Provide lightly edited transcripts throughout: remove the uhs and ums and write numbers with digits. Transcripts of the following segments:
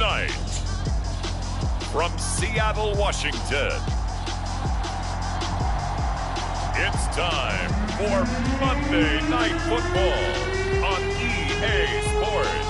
Tonight, from Seattle, Washington, it's time for Monday Night Football on EA Sports.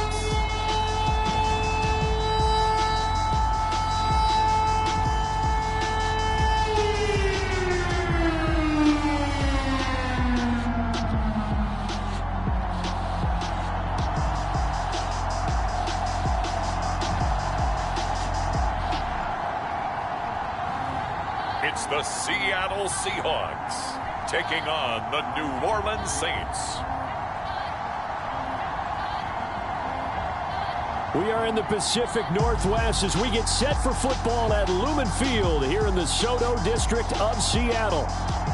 It's the Seattle Seahawks taking on the New Orleans Saints. We are in the Pacific Northwest as we get set for football at Lumen Field here in the Soto district of Seattle.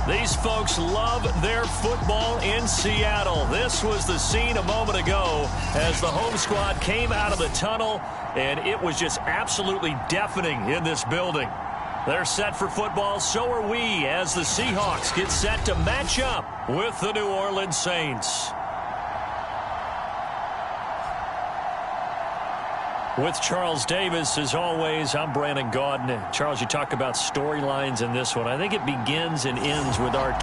These folks love their football in Seattle. This was the scene a moment ago as the home squad came out of the tunnel, and it was just absolutely deafening in this building. They're set for football, so are we, as the Seahawks get set to match up with the New Orleans Saints. With Charles Davis, as always, I'm Brandon Gaudin. Charles, you talk about storylines in this one. I think it begins and ends with our...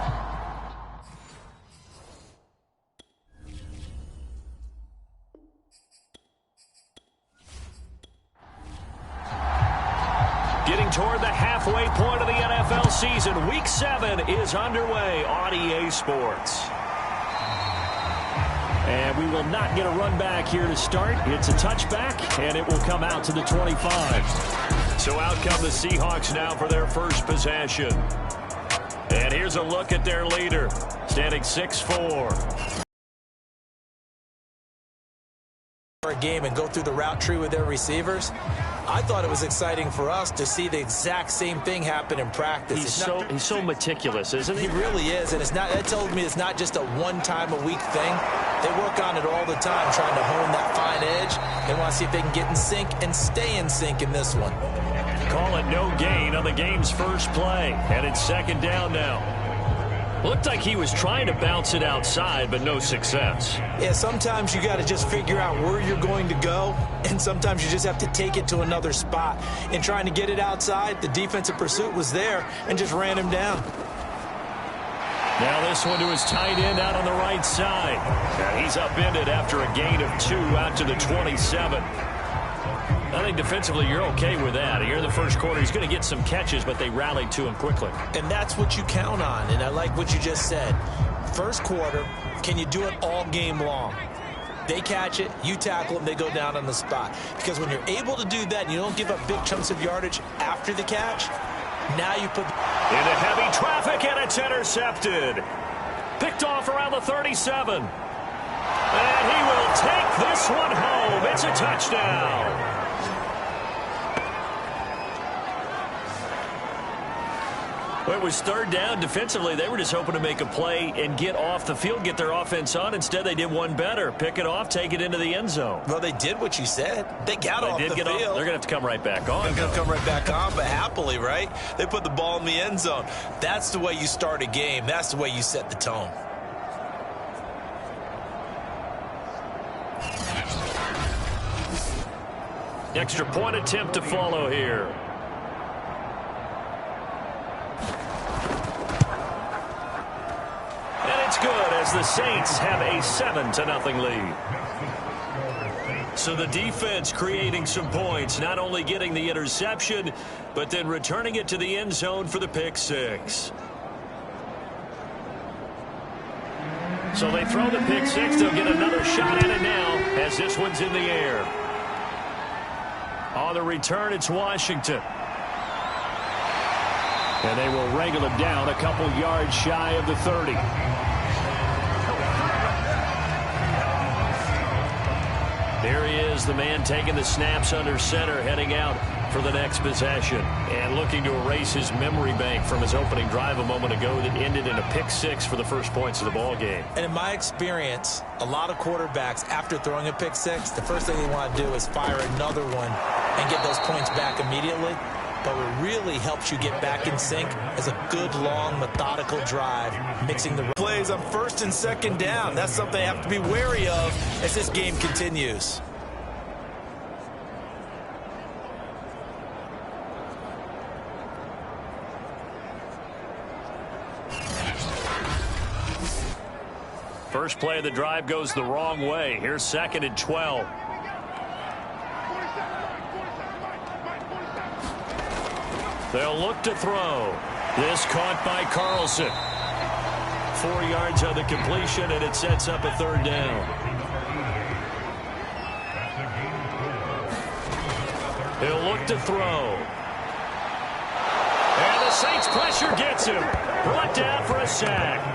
Getting toward the halfway point of the NFL season. Week 7 is underway on EA Sports. And we will not get a run back here to start. It's a touchback, and it will come out to the 25. So out come the Seahawks now for their first possession. And here's a look at their leader, standing 6'4". A game and go through the route tree with their receivers. I thought it was exciting for us to see the exact same thing happen in practice. He's so meticulous, isn't he? He really is, and that tells me it's not just a one-time-a-week thing. They work on it all the time, trying to hone that fine edge. They want to see if they can get in sync and stay in sync in this one. Call it no gain on the game's first play, and it's second down now. Looked like he was trying to bounce it outside, but no success. Yeah, sometimes you got to just figure out where you're going to go, and sometimes you just have to take it to another spot. In trying to get it outside, the defensive pursuit was there and just ran him down. Now this one to his tight end out on the right side. And he's upended after a gain of 2 out to the 27. I think defensively you're okay with that. Here in the first quarter, he's going to get some catches, but they rallied to him quickly. And that's what you count on, and I like what you just said. First quarter, can you do it all game long? They catch it, you tackle them, they go down on the spot. Because when you're able to do that and you don't give up big chunks of yardage after the catch, now you put... Into heavy traffic, and it's intercepted. Picked off around the 37. And he will take this one home. It's a touchdown. Well, it was third down. Defensively, they were just hoping to make a play and get off the field, get their offense on. Instead, they did one better. Pick it off, take it into the end zone. Well, they did what you said. They got off the field. They're going to have to come right back on. They're going to come right back on, but happily, right? They put the ball in the end zone. That's the way you start a game. That's the way you set the tone. Extra point attempt to follow here. It's good as the Saints have a 7-0 lead. So the defense creating some points, not only getting the interception, but then returning it to the end zone for the pick 6. So they throw the pick 6. They'll get another shot at it now as this one's in the air. On the return, it's Washington. And they will wrangle him down a couple yards shy of the 30. There he is, the man taking the snaps under center, heading out for the next possession. And looking to erase his memory bank from his opening drive a moment ago that ended in a pick 6 for the first points of the ball game. And in my experience, a lot of quarterbacks, after throwing a pick 6, the first thing they want to do is fire another one and get those points back immediately. But what really helps you get back in sync is a good, long, methodical drive, mixing the plays on first and second down. That's something they have to be wary of as this game continues. First play of the drive goes the wrong way. Here's 2nd and 12. They'll look to throw. This caught by Carlson. 4 yards on the completion, and it sets up a 3rd down. He'll look to throw. And the Saints pressure gets him. Brought down for a sack.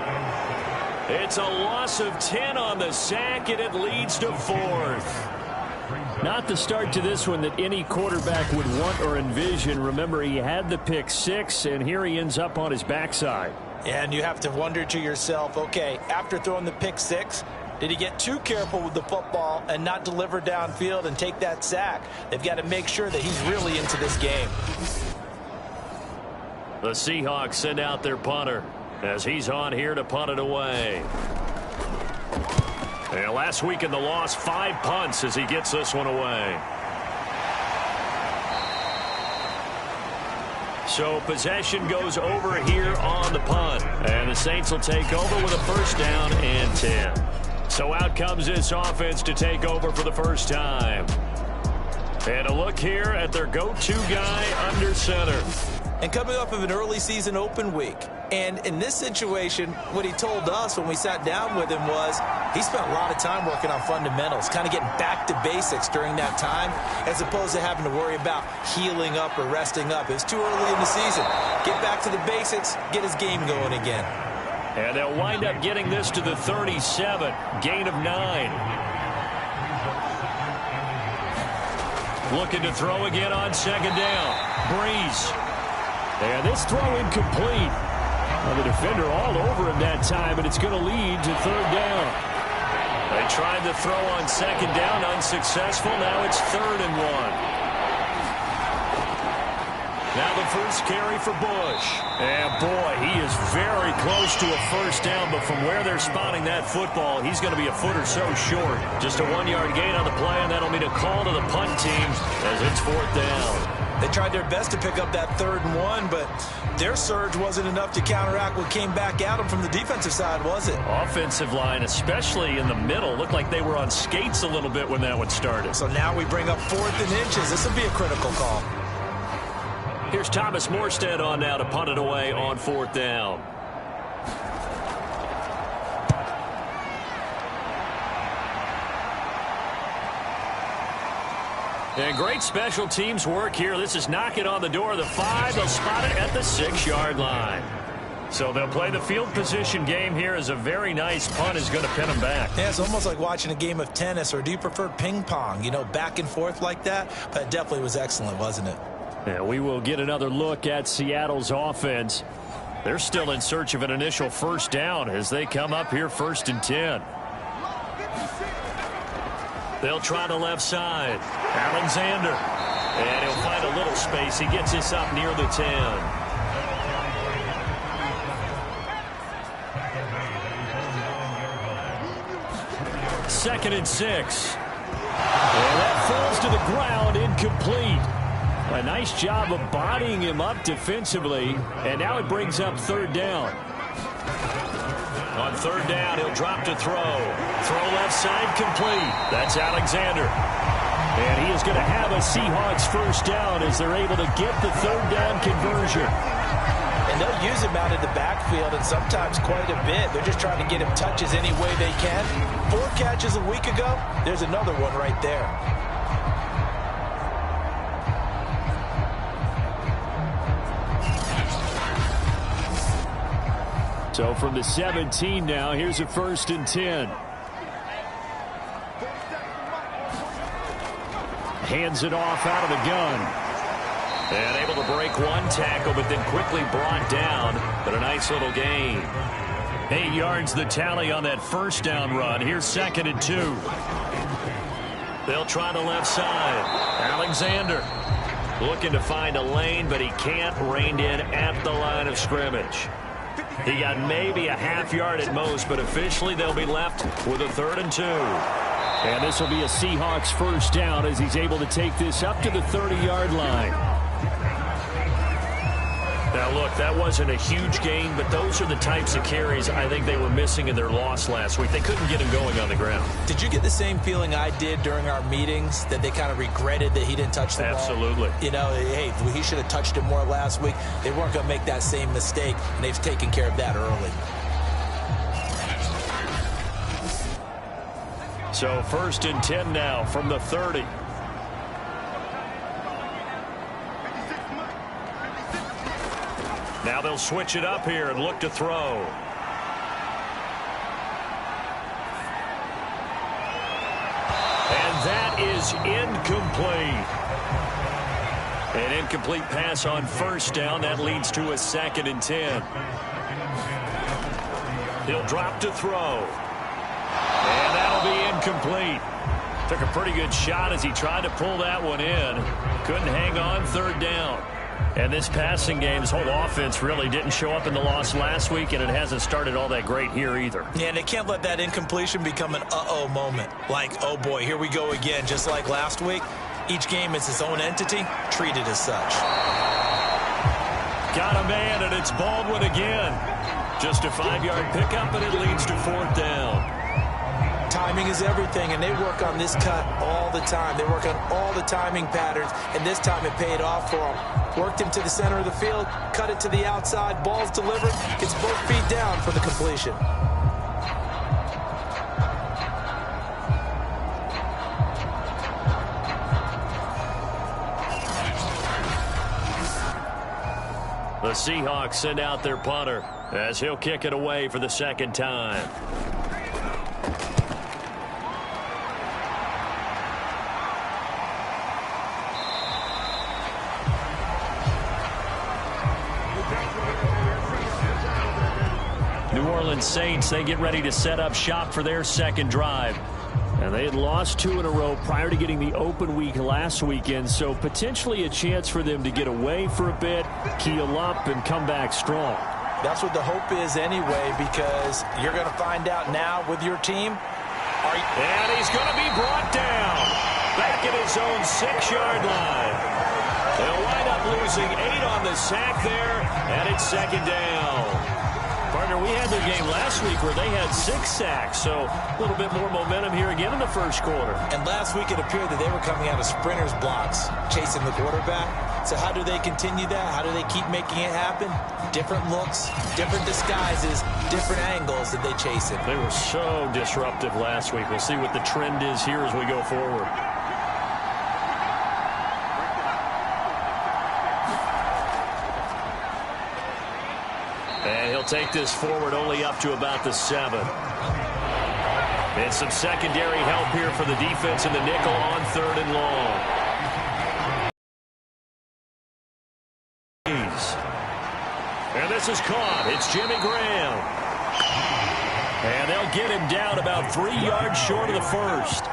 It's a loss of 10 on the sack, and it leads to 4th. Not the start to this one that any quarterback would want or envision. Remember, he had the pick 6, and here he ends up on his backside. And you have to wonder to yourself, okay, after throwing the pick 6, did he get too careful with the football and not deliver downfield and take that sack? They've got to make sure that he's really into this game. The Seahawks send out their punter as he's on here to punt it away. And last week in the loss, 5 punts as he gets this one away. So possession goes over here on the punt. And the Saints will take over with a 1st down and 10. So out comes this offense to take over for the first time. And a look here at their go-to guy under center. And coming off of an early season open week. And in this situation, what he told us when we sat down with him was he spent a lot of time working on fundamentals, kind of getting back to basics during that time, as opposed to having to worry about healing up or resting up. It was too early in the season. Get back to the basics, get his game going again. And they'll wind up getting this to the 37, gain of 9. Looking to throw again on 2nd down. Breeze. And this throw incomplete. Well, the defender all over him that time, and it's going to lead to 3rd down. They tried to throw on 2nd down, unsuccessful. Now it's 3rd and 1. Now the first carry for Bush. And boy, he is very close to a 1st down, but from where they're spotting that football, he's going to be a foot or so short. Just a 1-yard gain on the play, and that'll mean a call to the punt team as it's 4th down. They tried their best to pick up that 3rd and 1, but their surge wasn't enough to counteract what came back at them from the defensive side, was it? Offensive line, especially in the middle, looked like they were on skates a little bit when that one started. So now we bring up 4th and inches. This will be a critical call. Here's Thomas Morstead on now to punt it away on 4th down. And great special teams work here. This is knocking on the door of the 5. They'll spot it at the 6-yard line. So they'll play the field position game here as a very nice punt is going to pin them back. Yeah, it's almost like watching a game of tennis, or do you prefer ping pong? You know, back and forth like that? But it definitely was excellent, wasn't it? Yeah, we will get another look at Seattle's offense. They're still in search of an initial 1st down as they come up here 1st and 10. They'll try the left side. Alexander. And he'll find a little space. He gets this up near the 10. 2nd and 6. And that falls to the ground, incomplete. A nice job of bodying him up defensively. And now it brings up 3rd down. On 3rd down, he'll drop to throw. Throw left side complete. That's Alexander. And he is going to have a Seahawks 1st down as they're able to get the 3rd down conversion. And they'll use him out in the backfield, and sometimes quite a bit. They're just trying to get him touches any way they can. 4 catches a week ago. There's another one right there. So from the 17 now, here's a 1st and 10. Hands it off out of the gun. And able to break one tackle, but then quickly brought down. But a nice little gain. 8 yards the tally on that 1st down run. Here's 2nd and 2. They'll try the left side. Alexander looking to find a lane, but he can't. Reined in at the line of scrimmage. He got maybe a half yard at most, but officially they'll be left with a 3rd and 2. And this will be a Seahawks 1st down as he's able to take this up to the 30-yard line. Now, look, that wasn't a huge gain, but those are the types of carries I think they were missing in their loss last week. They couldn't get him going on the ground. Did you get the same feeling I did during our meetings, that they kind of regretted that he didn't touch the ball? Absolutely. You know, hey, he should have touched it more last week. They weren't going to make that same mistake, and they've taken care of that early. So 1st and 10 now from the 30. Now they'll switch it up here and look to throw. And that is incomplete. An incomplete pass on 1st down. That leads to a 2nd and 10. He'll drop to throw. And that'll be incomplete. Took a pretty good shot as he tried to pull that one in. Couldn't hang on 3rd down. And this passing game, this whole offense really didn't show up in the loss last week, and it hasn't started all that great here either. Yeah, and they can't let that incompletion become an uh-oh moment. Like, oh boy, here we go again, just like last week. Each game is its own entity, treated as such. Got a man, and it's Baldwin again. Just a 5-yard pickup, and it leads to 4th down. Timing is everything, and they work on this cut all the time. They work on all the timing patterns, and this time it paid off for them. Worked him to the center of the field, cut it to the outside, ball's delivered, gets both feet down for the completion. The Seahawks send out their punter as he'll kick it away for the 2nd time. New Orleans Saints, they get ready to set up shop for their 2nd drive. And they had lost 2 in a row prior to getting the open week last weekend, so potentially a chance for them to get away for a bit, keel up, and come back strong. That's what the hope is anyway, because you're going to find out now with your team. And he's going to be brought down back at his own 6-yard line. They'll wind up losing 8 on the sack there, and it's 2nd down. Partner, we had their game last week where they had 6 sacks, so a little bit more momentum here again in the 1st quarter. And last week it appeared that they were coming out of sprinters blocks, chasing the quarterback. So how do they continue that? How do they keep making it happen? Different looks, different disguises, different angles that they chase it. They were so disruptive last week. We'll see what the trend is here as we go forward. And he'll take this forward only up to about the 7. And some secondary help here for the defense in the nickel on 3rd and long. And this is caught. It's Jimmy Graham. And they'll get him down about 3 yards short of the 1st.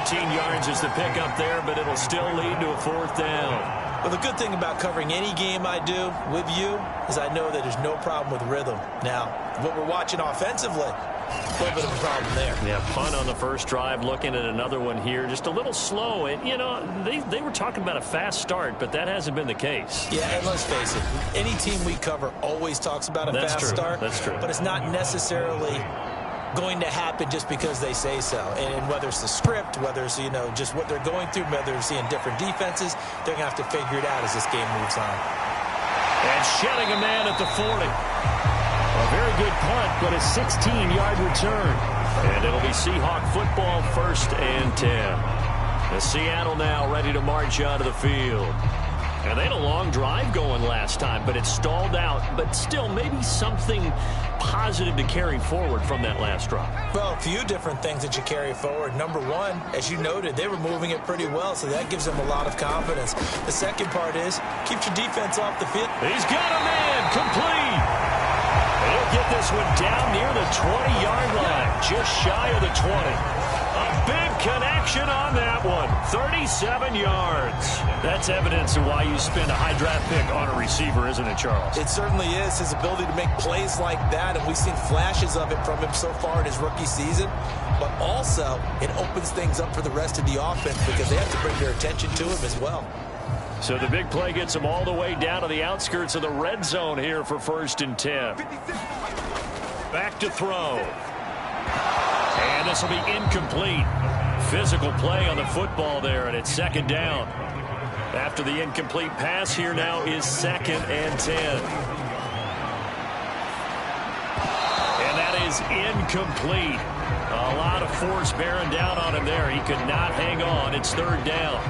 14 yards is the pickup there, but it'll still lead to a 4th down. Well, the good thing about covering any game I do with you is I know that there's no problem with rhythm. Now, what we're watching offensively, a little bit of a problem there. Yeah, punt on the 1st drive, looking at another one here. Just a little slow. And, you know, they were talking about a fast start, but that hasn't been the case. Yeah, and let's face it, any team we cover always talks about a fast start. That's true. But it's not necessarily going to happen just because they say so. And whether it's the script, whether it's, you know, just what they're going through, whether they're seeing different defenses, they're going to have to figure it out as this game moves on. And shedding a man at the 40. A very good punt, but a 16-yard return. And it'll be Seahawk football, 1st and 10. The Seattle now ready to march out of the field. And they had a long drive going last time, but it stalled out. But still, maybe something positive to carry forward from that last drive. Well, a few different things that you carry forward. Number one, as you noted, they were moving it pretty well, so that gives them a lot of confidence. The second part is, keep your defense off the field. He's got a man, complete. He'll get this one down near the 20-yard line, just shy of the 20. A big connection on that one. 37 yards. That's evidence of why you spend a high draft pick on a receiver, isn't it, Charles? It certainly is. His ability to make plays like that, and we've seen flashes of it from him so far in his rookie season. But also, it opens things up for the rest of the offense because they have to bring their attention to him as well. So the big play gets them all the way down to the outskirts of the red zone here for 1st and 10. Back to throw. And this will be incomplete. Physical play on the football there, and it's 2nd down. After the incomplete pass, here now is 2nd and 10. And that is incomplete. A lot of force bearing down on him there. He could not hang on. It's 3rd down.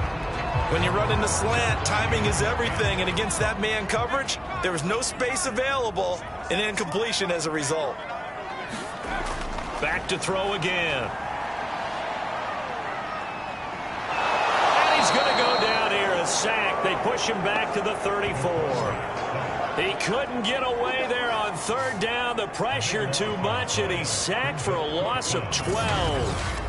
When you run in the slant, timing is everything. And against that man coverage, there was no space available, and incompletion as a result. Back to throw again. And he's going to go down here. A sack. They push him back to the 34. He couldn't get away there on 3rd down. The pressure too much, and he's sacked for a loss of 12.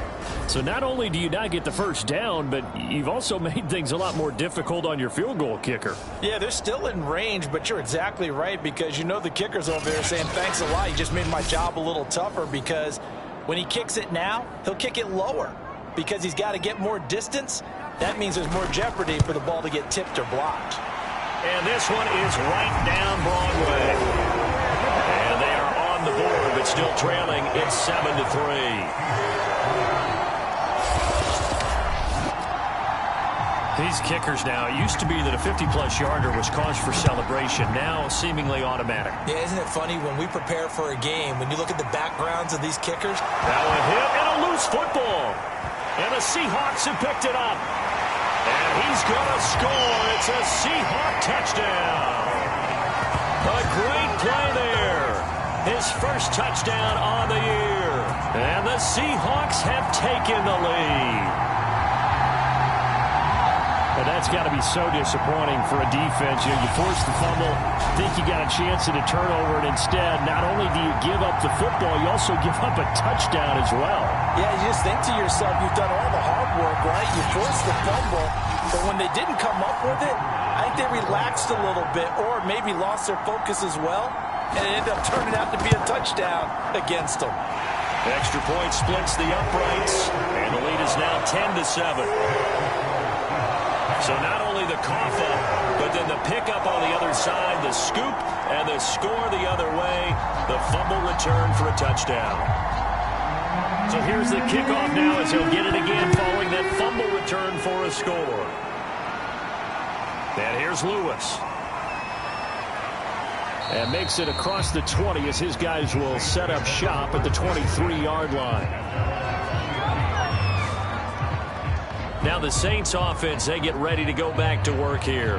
So not only do you not get the 1st down, but you've also made things a lot more difficult on your field goal kicker. Yeah, they're still in range, but you're exactly right, because you know the kicker's over there saying, thanks a lot, you just made my job a little tougher, because when he kicks it now, he'll kick it lower because he's got to get more distance. That means there's more jeopardy for the ball to get tipped or blocked. And this one is right down Broadway. And they are on the board, but still trailing. It's 7-3. These kickers now, it used to be that a 50-plus yarder was cause for celebration. Now seemingly automatic. Yeah, isn't it funny when we prepare for a game, when you look at the backgrounds of these kickers? Now a hit and a loose football. And the Seahawks have picked it up. And he's going to score. It's a Seahawk touchdown. A great play there. His first touchdown on the year. And the Seahawks have taken the lead. Well, that's got to be so disappointing for a defense. You force the fumble, think you got a chance at a turnover, and instead, not only do you give up the football, you also give up a touchdown as well. Yeah, you just think to yourself, you've done all the hard work, right? You forced the fumble, but when they didn't come up with it, I think they relaxed a little bit or maybe lost their focus as well, and it ended up turning out to be a touchdown against them. Extra point splits the uprights, and the lead is now 10-7. So not only the cough up, but then the pickup on the other side, the scoop, and the score the other way, the fumble return for a touchdown. So here's the kickoff now as he'll get it again following that fumble return for a score. And here's Lewis. And makes it across the 20 as his guys will set up shop at the 23-yard line. Now the Saints offense, they get ready to go back to work here.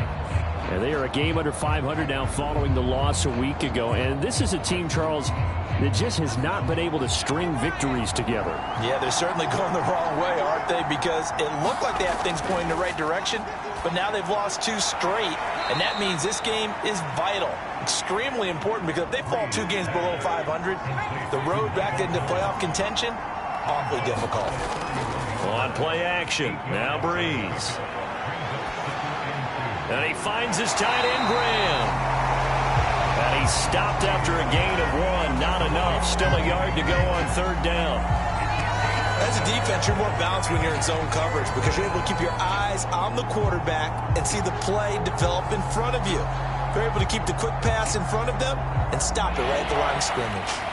And they are a game under 500 now following the loss a week ago. And this is a team, Charles, that just has not been able to string victories together. Yeah, they're certainly going the wrong way, aren't they? Because it looked like they had things pointing in the right direction, but now they've lost 2 straight. And that means this game is vital, extremely important, because if they fall 2 games below 500, the road back into playoff contention, awfully difficult. On play action, now Breeze. And he finds his tight end, Graham. And he's stopped after a gain of 1, not enough. Still a yard to go on 3rd down. As a defense, you're more balanced when you're in zone coverage because you're able to keep your eyes on the quarterback and see the play develop in front of you. You're able to keep the quick pass in front of them and stop it right at the line of scrimmage.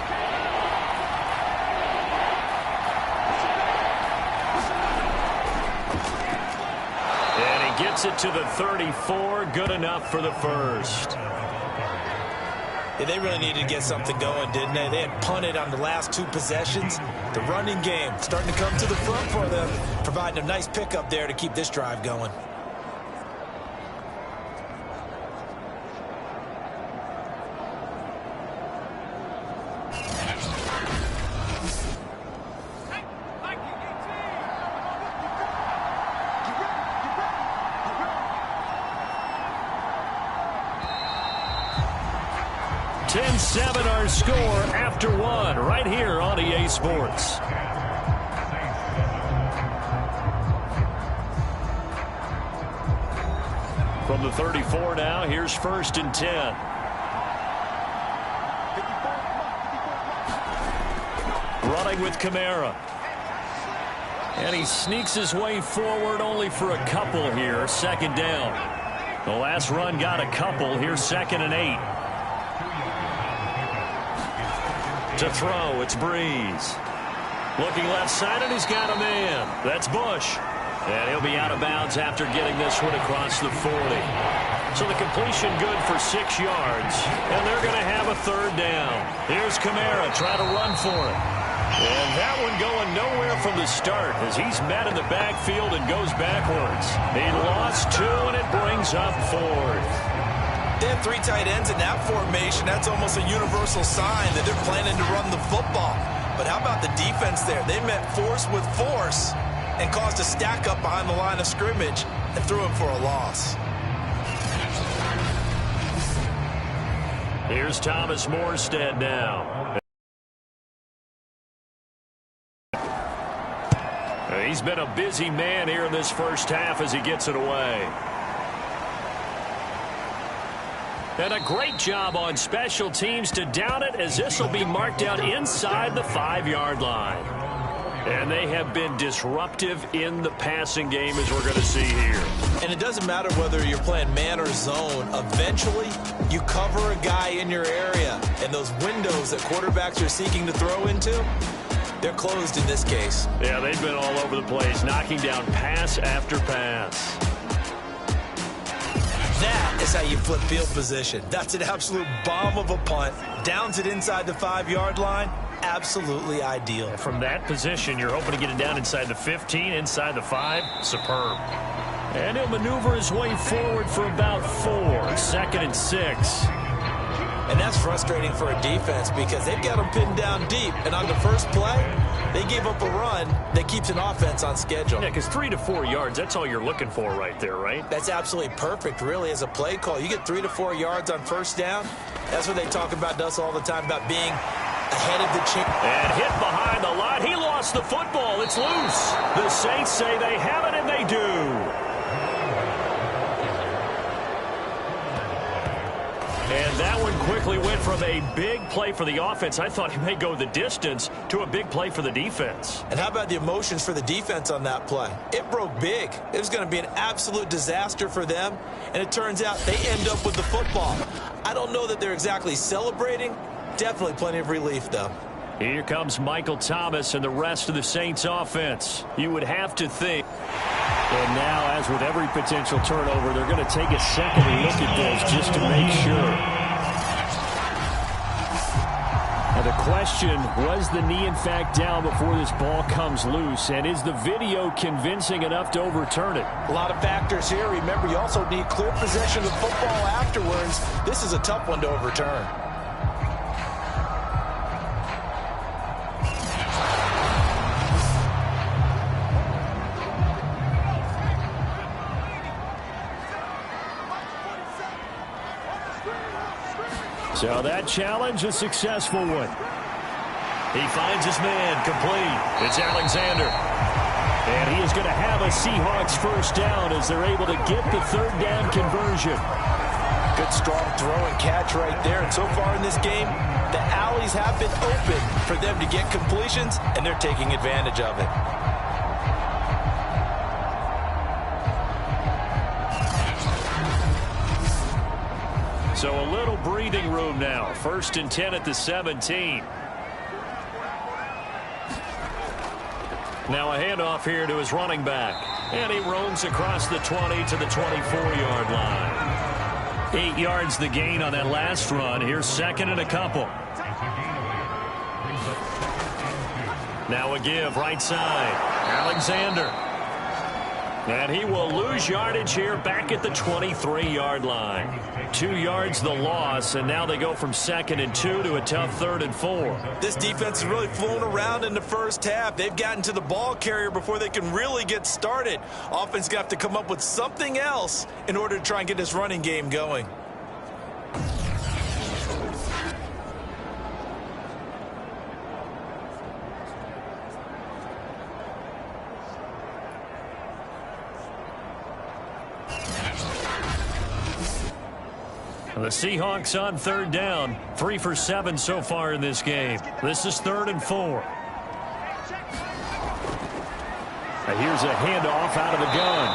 Gets it to the 34. Good enough for the first. Yeah, they really needed to get something going, didn't they? They had punted on the last 2 possessions. The running game starting to come to the front for them, providing a nice pickup there to keep this drive going. Our score after 1 right here on EA Sports. From the 34 now, here's 1st and 10. Running with Kamara. And he sneaks his way forward only for a couple here. 2nd down. The last run got a couple. Here's 2nd and 8. To throw, it's Breeze. Looking left side, and he's got a man. That's Bush. And he'll be out of bounds after getting this one across the 40. So the completion good for 6 yards. And they're going to have a 3rd down. Here's Kamara trying to run for it. And that one going nowhere from the start as he's met in the backfield and goes backwards. He lost 2, and it brings up 4th. They have 3 tight ends in that formation. That's almost a universal sign that they're planning to run the football. But how about the defense there? They met force with force and caused a stack up behind the line of scrimmage and threw him for a loss. Here's Thomas Morstead now. He's been a busy man here in this first half as he gets it away. And a great job on special teams to down it, as this will be marked out inside the 5-yard line. And they have been disruptive in the passing game, as we're going to see here. And it doesn't matter whether you're playing man or zone. Eventually, you cover a guy in your area. And those windows that quarterbacks are seeking to throw into, they're closed in this case. Yeah, they've been all over the place, knocking down pass after pass. That is how you flip field position. That's an absolute bomb of a punt. Downs it inside the 5-yard line. Absolutely ideal. From that position, you're hoping to get it down inside the 15, inside the 5. Superb. And he'll maneuver his way forward for about 4. 2nd and 6. And that's frustrating for a defense because they've got them pinned down deep. And on the first play, they gave up a run that keeps an offense on schedule. Yeah, because 3 to 4 yards, that's all you're looking for right there, right? That's absolutely perfect, really, as a play call. You get 3 to 4 yards on first down. That's what they talk about to us all the time, about being ahead of the chain. And hit behind the line. He lost the football. It's loose. The Saints say they have it, and they do. And that one quickly went from a big play for the offense, I thought he may go the distance, to a big play for the defense. And how about the emotions for the defense on that play? It broke big. It was going to be an absolute disaster for them, and it turns out they end up with the football. I don't know that they're exactly celebrating. Definitely plenty of relief, though. Here comes Michael Thomas and the rest of the Saints offense. You would have to think. And now, as with every potential turnover, they're going to take a second look at this just to make sure. Now the question, was the knee in fact down before this ball comes loose? And is the video convincing enough to overturn it? A lot of factors here. Remember, you also need clear possession of the football afterwards. This is a tough one to overturn. So that challenge, a successful one. He finds his man complete. It's Alexander. And he is going to have a Seahawks first down as they're able to get the 3rd down conversion. Good strong throw and catch right there. And so far in this game, the alleys have been open for them to get completions, and they're taking advantage of it. So a little breathing room now. 1st and 10 at the 17. Now a handoff here to his running back. And he roams across the 20 to the 24-yard line. 8 yards the gain on that last run. Here's 2nd and a couple. Now a give right side. Alexander. And he will lose yardage here back at the 23-yard line. 2 yards the loss, and now they go from 2nd and 2 to a tough 3rd and 4. This defense has really flown around in the first half. They've gotten to the ball carrier before they can really get started. Offense going to have to come up with something else in order to try and get this running game going. The Seahawks on 3rd down. 3 for 7 so far in this game. This is 3rd and 4. And here's a handoff out of the gun.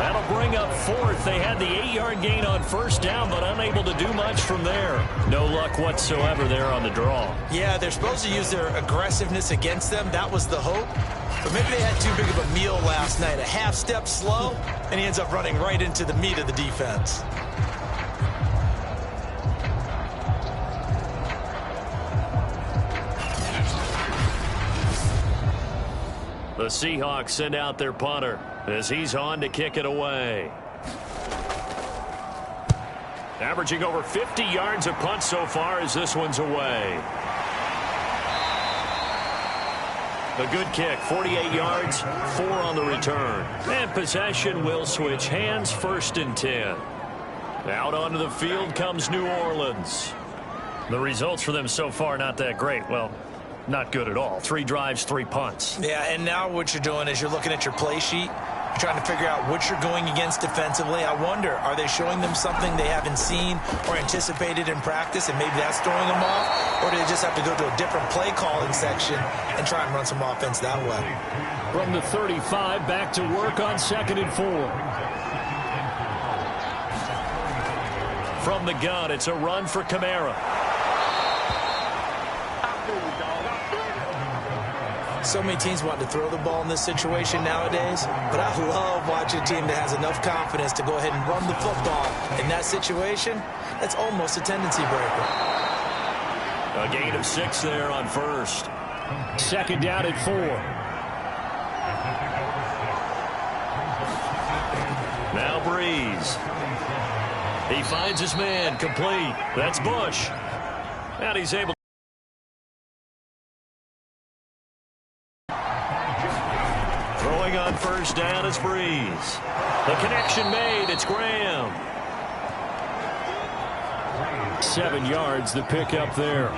That'll bring up fourth. They had the 8-yard gain on first down, but unable to do much from there. No luck whatsoever there on the draw. Yeah, they're supposed to use their aggressiveness against them. That was the hope. But maybe they had too big of a meal last night. A half step slow, and he ends up running right into the meat of the defense. The Seahawks send out their punter as he's on to kick it away. Averaging over 50 yards a punt so far as this one's away. A good kick, 48 yards, 4 on the return. And possession will switch hands, 1st and 10. Out onto the field comes New Orleans. The results for them so far not that great. Well, not good at all. 3 drives, 3 punts. Yeah, and now what you're doing is you're looking at your play sheet. You're trying to figure out what you're going against defensively. I wonder, are they showing them something they haven't seen or anticipated in practice, and maybe that's throwing them off? Or do they just have to go to a different play calling section and try and run some offense that way? From the 35, back to work on 2nd and 4. From the gun, it's a run for Kamara. So many teams want to throw the ball in this situation nowadays, but I love watching a team that has enough confidence to go ahead and run the football. In that situation, that's almost a tendency breaker. A gain of 6 there on 1st. 2nd down at 4. Now Breeze. He finds his man, complete. That's Bush. And he's able. Throwing on 1st down is Breeze. The connection made. It's Graham. 7 yards, the pickup there.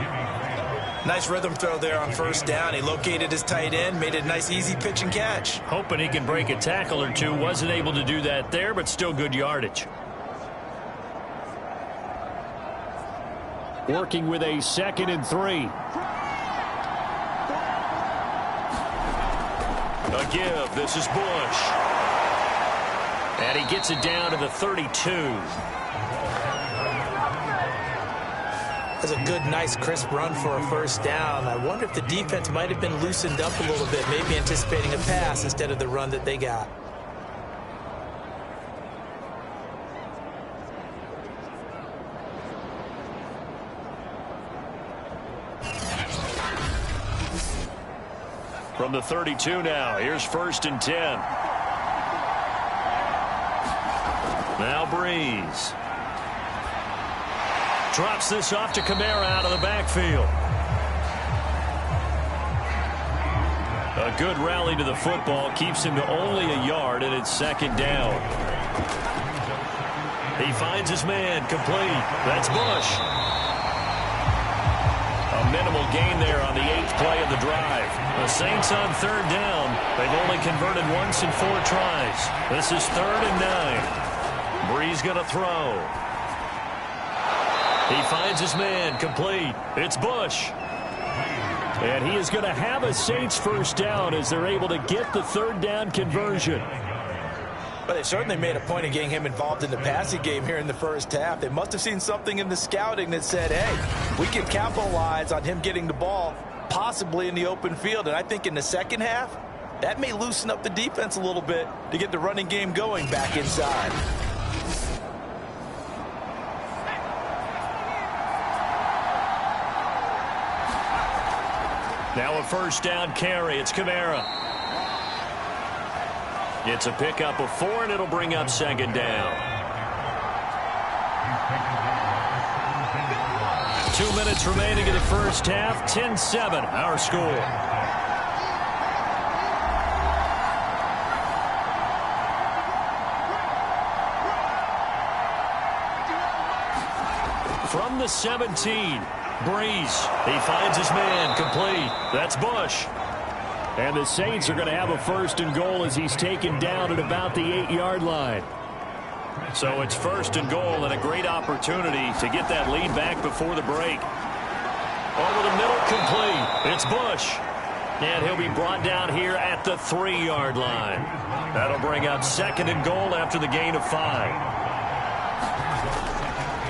Nice rhythm throw there on 1st down. He located his tight end, made a nice easy pitch and catch. Hoping he can break a tackle or two. Wasn't able to do that there, but still good yardage. Working with a 2nd and 3. A give. This is Bush. And he gets it down to the 32. That's a good, nice, crisp run for a 1st down. I wonder if the defense might have been loosened up a little bit, maybe anticipating a pass instead of the run that they got. From the 32 now, here's 1st and 10. Now Breeze. Drops this off to Kamara out of the backfield. A good rally to the football keeps him to only a yard, and it's 2nd down. He finds his man, complete. That's Bush. A minimal gain there on the 8th play of the drive. The Saints on 3rd down. They've only converted once in 4 tries. This is 3rd and 9. Breeze going to throw. He finds his man, complete. It's Bush. And he is going to have a Saints 1st down as they're able to get the 3rd down conversion. But they certainly made a point of getting him involved in the passing game here in the 1st half. They must have seen something in the scouting that said, hey, we can capitalize on him getting the ball possibly in the open field. And I think in the 2nd half, that may loosen up the defense a little bit to get the running game going back inside. Now a 1st down carry. It's Kamara. It's a pickup of 4, and it'll bring up 2nd down. 2 minutes remaining in the 1st half. 10-7, our score. From the 17, Breeze. He finds his man, complete. That's Bush. And the Saints are going to have a 1st and goal as he's taken down at about the 8-yard line. So it's 1st and goal and a great opportunity to get that lead back before the break. Over the middle, complete. It's Bush. And he'll be brought down here at the 3-yard line. That'll bring up 2nd and goal after the gain of 5.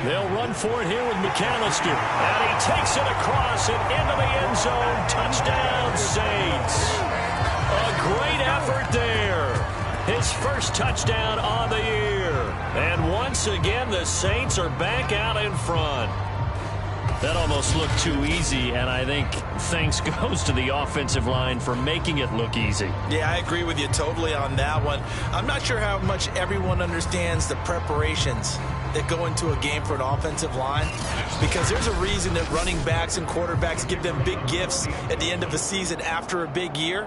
They'll run for it here with McAllister. And he takes it across and into the end zone. Touchdown, Saints. A great effort there. His first touchdown on the year. And once again, the Saints are back out in front. That almost looked too easy, and I think thanks goes to the offensive line for making it look easy. Yeah, I agree with you totally on that one. I'm not sure how much everyone understands the preparations that go into a game for an offensive line, because there's a reason that running backs and quarterbacks give them big gifts at the end of the season after a big year.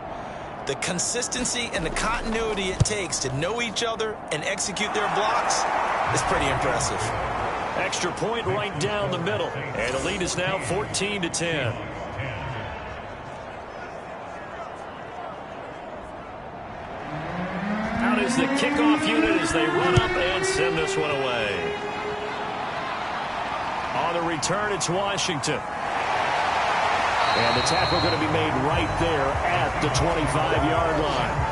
The consistency and the continuity it takes to know each other and execute their blocks is pretty impressive. Extra point right down the middle. And the lead is now 14-10. Out is the kickoff unit as they run up and send this one away. On the return, it's Washington. And the tackle going to be made right there at the 25-yard line.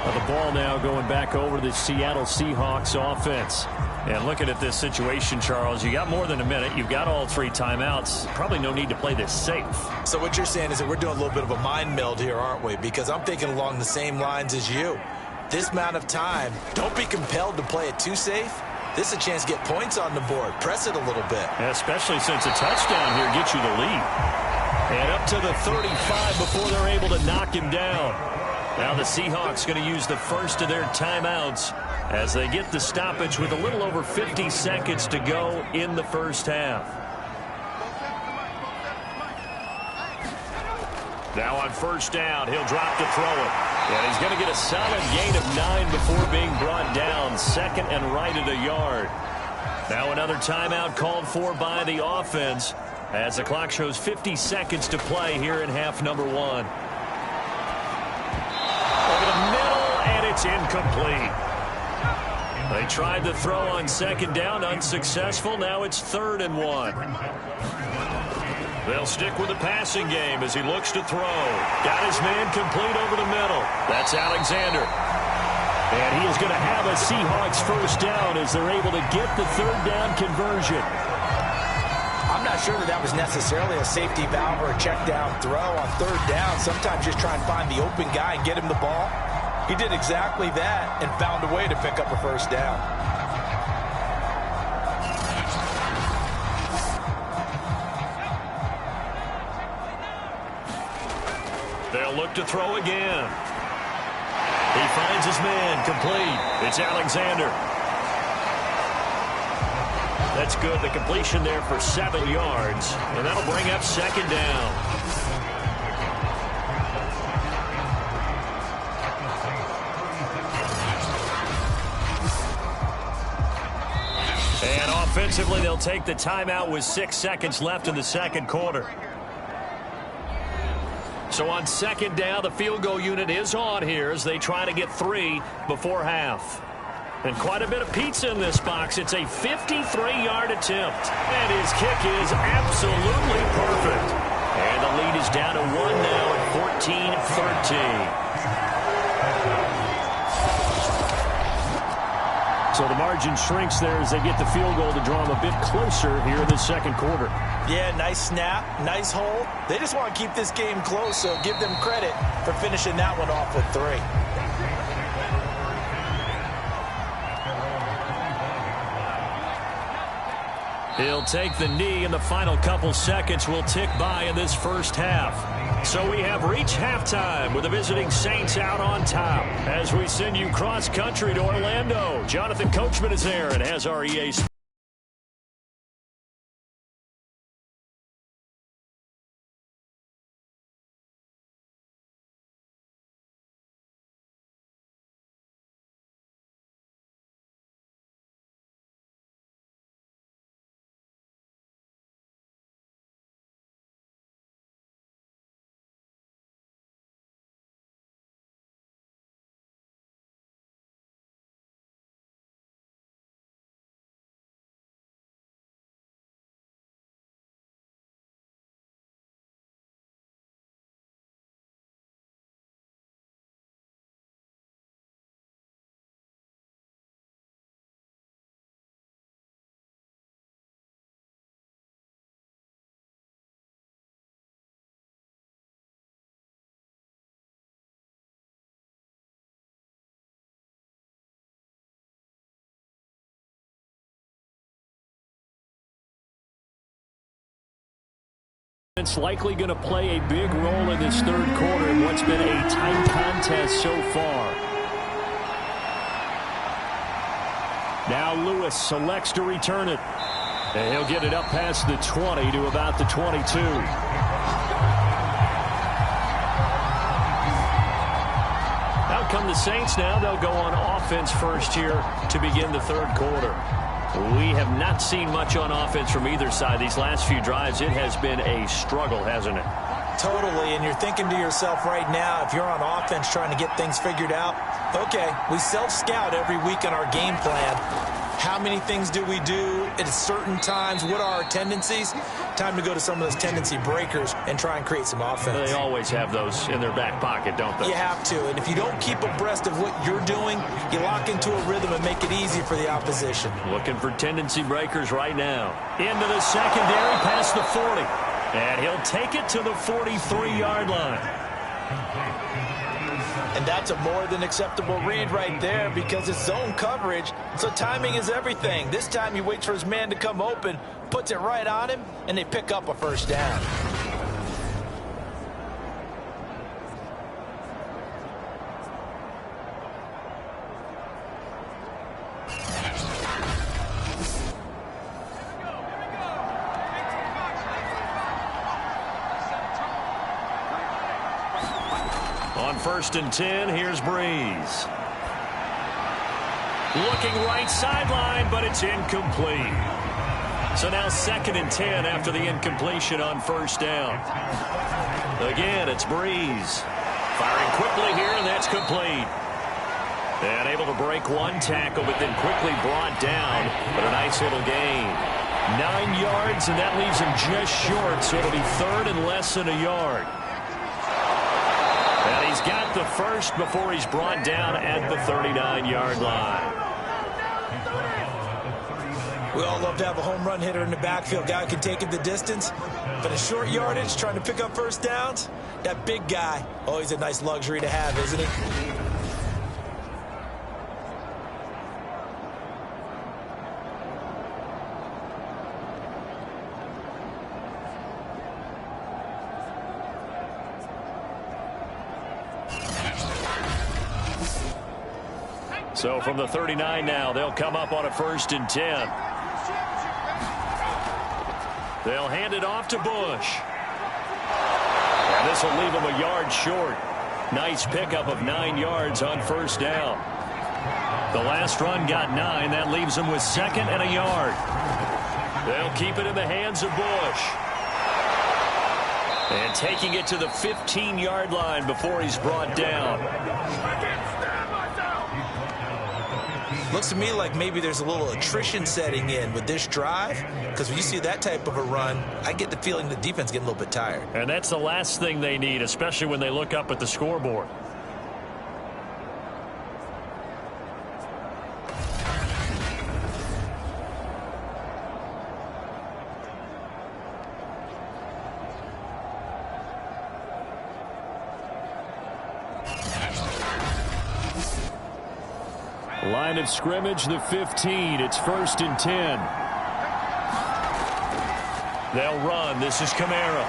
The ball now going back over to the Seattle Seahawks offense. And looking at this situation, Charles, you got more than a minute. You've got all 3 timeouts. Probably no need to play this safe. So what you're saying is that we're doing a little bit of a mind meld here, aren't we? Because I'm thinking along the same lines as you. This amount of time, don't be compelled to play it too safe. This is a chance to get points on the board. Press it a little bit. Yeah, especially since a touchdown here gets you the lead. And up to the 35 before they're able to knock him down. Now the Seahawks going to use the first of their timeouts as they get the stoppage with a little over 50 seconds to go in the first half. Now on first down, he'll drop to throw it. And he's going to get a solid gain of 9 before being brought down. 2nd and right at a yard. Now another timeout called for by the offense as the clock shows 50 seconds to play here in half number 1. Over the middle, and it's incomplete. They tried to throw on 2nd down, unsuccessful. Now it's 3rd and 1. They'll stick with the passing game as he looks to throw. Got his man complete over the middle. That's Alexander. And he is going to have a Seahawks first down as they're able to get the 3rd down conversion. I'm not sure that was necessarily a safety valve or a check down throw on 3rd down. Sometimes just try and find the open guy and get him the ball. He did exactly that and found a way to pick up a first down. They'll look to throw again. He finds his man complete. It's Alexander. That's good. The completion there for 7 yards. And that'll bring up 2nd down. And offensively, they'll take the timeout with 6 seconds left in the second quarter. So on 2nd down, the field goal unit is on here as they try to get 3 before half. And quite a bit of pizza in this box. It's a 53-yard attempt. And his kick is absolutely perfect. And the lead is down to 1 now at 14-13. So the margin shrinks there as they get the field goal to draw them a bit closer here in the second quarter. Yeah, nice snap, nice hold. They just want to keep this game close, so give them credit for finishing that one off with 3. He'll take the knee, and the final couple seconds will tick by in this first half. So we have reached halftime with the visiting Saints out on top. As we send you cross-country to Orlando, Jonathan Coachman is there and has our EA Sports. It's likely going to play a big role in this third quarter in what's been a tight contest so far. Now Lewis selects to return it. And he'll get it up past the 20 to about the 22. Out come the Saints now. They'll go on offense first here to begin the third quarter. We have not seen much on offense from either side. These last few drives, it has been a struggle, hasn't it? Totally, and you're thinking to yourself right now, if you're on offense trying to get things figured out, okay, we self-scout every week in our game plan. How many things do we do at certain times? What are our tendencies? Time to go to some of those tendency breakers and try and create some offense. They always have those in their back pocket, don't they? You have to, and if you don't keep abreast of what you're doing, you lock into a rhythm and make it easy for the opposition. Looking for tendency breakers right now. Into the secondary, past the 40. And he'll take it to the 43-yard line. And that's a more than acceptable read right there because it's zone coverage, so timing is everything. This time he waits for his man to come open, puts it right on him, and they pick up a first down. On 1st and 10, here's Breeze. Looking right sideline, but it's incomplete. So now 2nd and 10 after the incompletion on 1st down. Again, it's Breeze. Firing quickly here, and that's complete. And able to break one tackle, but then quickly brought down. But a nice little gain. 9 yards, and that leaves him just short, so it'll be 3rd and less than a yard. And he's got the first before he's brought down at the 39-yard line. We all love to have a home run hitter in the backfield. Guy who can take it the distance. But a short yardage, trying to pick up first downs, that big guy, oh, he's a nice luxury to have, isn't he? So from the 39 now, they'll come up on a 1st and 10. They'll hand it off to Bush. And this will leave him a yard short. Nice pickup of 9 yards on 1st down. The last run got 9. That leaves him with 2nd and a yard. They'll keep it in the hands of Bush. And taking it to the 15-yard line before he's brought down. Looks to me like maybe there's a little attrition setting in with this drive, because when you see that type of a run, I get the feeling the defense getting a little bit tired. And that's the last thing they need, especially when they look up at the scoreboard. Line of scrimmage, the 15. It's 1st and 10. They'll run. This is Kamara.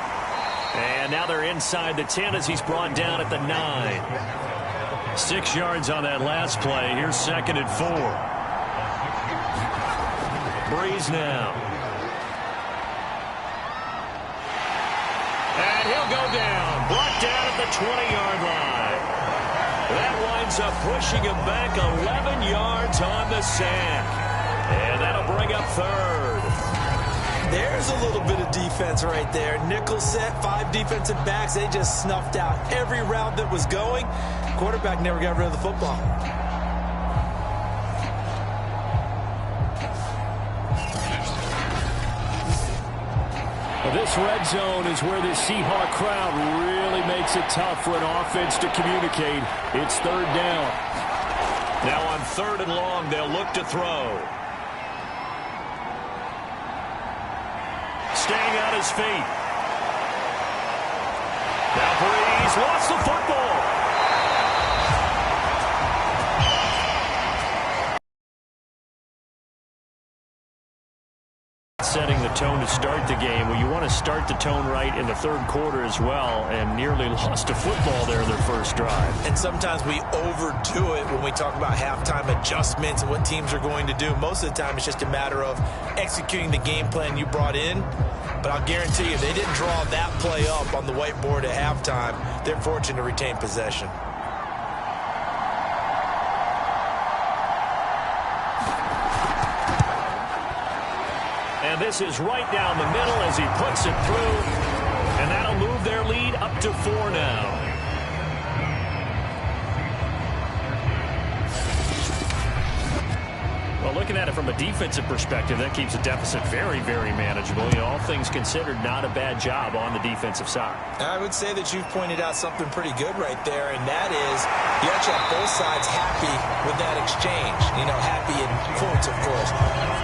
And now they're inside the 10 as he's brought down at the 9. 6 yards on that last play. Here's 2nd and 4. Breeze now. And he'll go down. Brought down at the 20-yard line. That winds up pushing him back 11 yards on the sack. And that'll bring up 3rd. There's a little bit of defense right there. Nickel set, 5 defensive backs. They just snuffed out every route that was going. Quarterback never got rid of the football. This red zone is where the Seahawk crowd really makes it tough for an offense to communicate. It's 3rd down. Now on 3rd and long, they'll look to throw. Staying on his feet. Now Breeze lost the football. setting the tone to start the game. Well, you want to start the tone right in the third quarter as well, and nearly lost a football there in their first drive. And sometimes we overdo it when we talk about halftime adjustments and what teams are going to do. Most of the time, it's just a matter of executing the game plan you brought in. But I'll guarantee you, they didn't draw that play up on the whiteboard at halftime. They're fortunate to retain possession. And this is right down the middle as he puts it through. And that'll move their lead up to 4 now. Well, looking at it from a defensive perspective, that keeps the deficit very, very manageable. You know, all things considered, not a bad job on the defensive side. I would say that you've pointed out something pretty good right there, and that is you actually have both sides happy with that exchange. You know, happy in quotes, of course.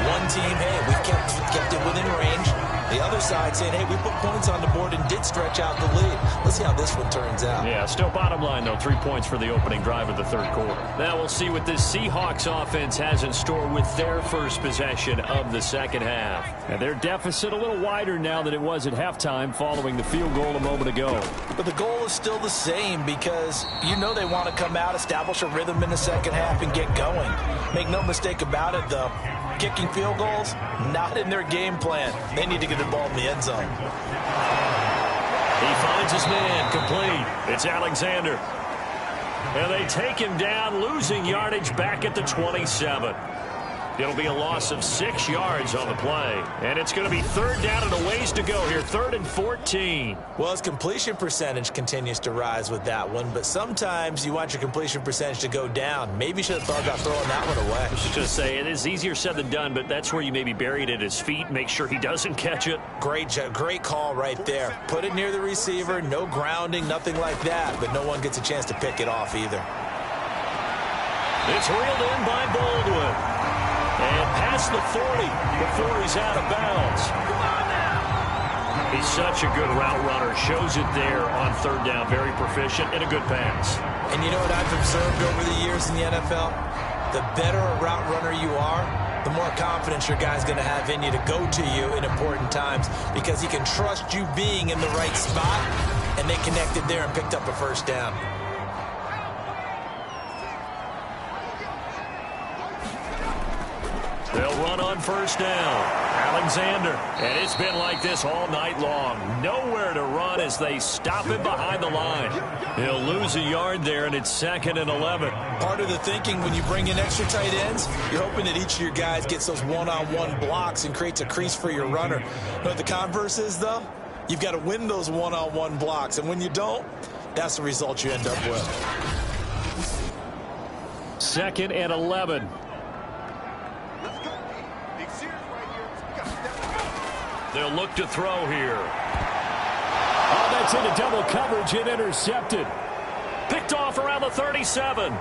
One team, hey, we kept it within range. The other side saying, hey, we put points on the board and did stretch out the lead. Let's see how this one turns out. Yeah, still bottom line, though, 3 points for the opening drive of the third quarter. Now we'll see what this Seahawks offense has in store with their first possession of the second half. And their deficit a little wider now than it was at halftime following the field goal a moment ago. But the goal is still the same because you know they want to come out, establish a rhythm in the second half, and get going. Make no mistake about it, though. Kicking field goals, not in their game plan. They need to get the ball in the end zone. He finds his man, complete. It's Alexander. And they take him down, losing yardage back at the 27. It'll be a loss of 6 yards on the play. And it's going to be third down and a ways to go here, 3rd and 14. Well, his completion percentage continues to rise with that one, but sometimes you want your completion percentage to go down. Maybe you should have thought about throwing that one away. I should just say, it is easier said than done, but that's where you maybe bury it at his feet, make sure he doesn't catch it. Great call right there. Put it near the receiver, no grounding, nothing like that, but no one gets a chance to pick it off either. It's reeled in by Baldwin. And past the 40 before he's out of bounds. He's such a good route runner. Shows it there on third down. Very proficient and a good pass. And you know what I've observed over the years in the NFL? The better a route runner you are, the more confidence your guy's going to have in you to go to you in important times because he can trust you being in the right spot, and they connected there and picked up a first down. They'll run on first down. Alexander. And it's been like this all night long. Nowhere to run as they stop him behind the line. He'll lose a yard there, and it's 2nd and 11. Part of the thinking when you bring in extra tight ends, you're hoping that each of your guys gets those one-on-one blocks and creates a crease for your runner. You know what the converse is, though? You've got to win those one-on-one blocks, and when you don't, that's the result you end up with. 2nd and 11. They'll look to throw here. Oh, that's into double coverage and intercepted. Picked off around the 37.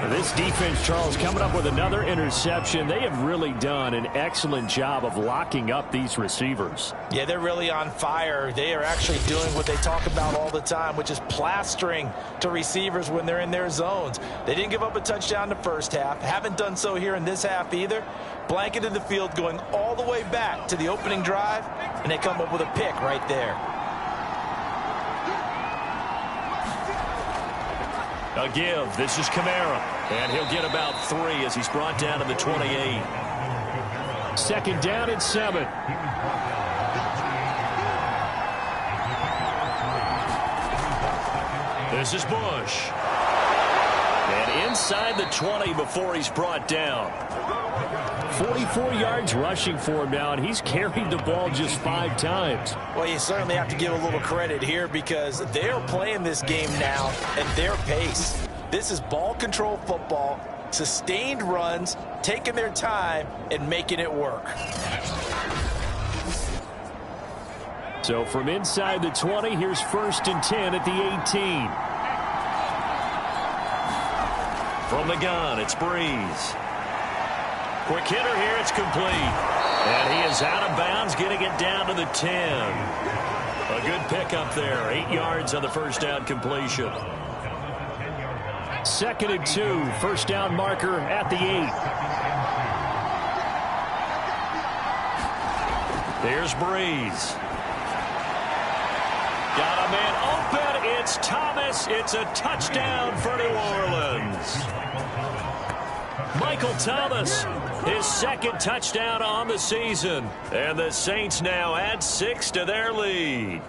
This defense, Charles, coming up with another interception. They have really done an excellent job of locking up these receivers. Yeah, they're really on fire. They are actually doing what they talk about all the time, which is plastering to receivers when they're in their zones. They didn't give up a touchdown in the first half. Haven't done so here in this half either. Blanketed the field going all the way back to the opening drive, and they come up with a pick right there. A give. This is Kamara. And he'll get about 3 as he's brought down to the 28. 2nd down and 7. This is Bush. And inside the 20 before he's brought down. 44 yards rushing for him now, and he's carried the ball just 5 times. Well, you certainly have to give a little credit here because they're playing this game now at their pace. This is ball control football, sustained runs, taking their time, and making it work. So from inside the 20, here's 1st and 10 at the 18. From the gun, it's Breeze. Quick hitter here, it's complete. And he is out of bounds, getting it down to the 10. A good pickup there, 8 yards on the first down completion. 2nd and 2. First down marker at the 8. Here's Breeze. Got a man open. It's Thomas. It's a touchdown for New Orleans. Michael Thomas, his 2nd touchdown on the season. And the Saints now add 6 to their lead.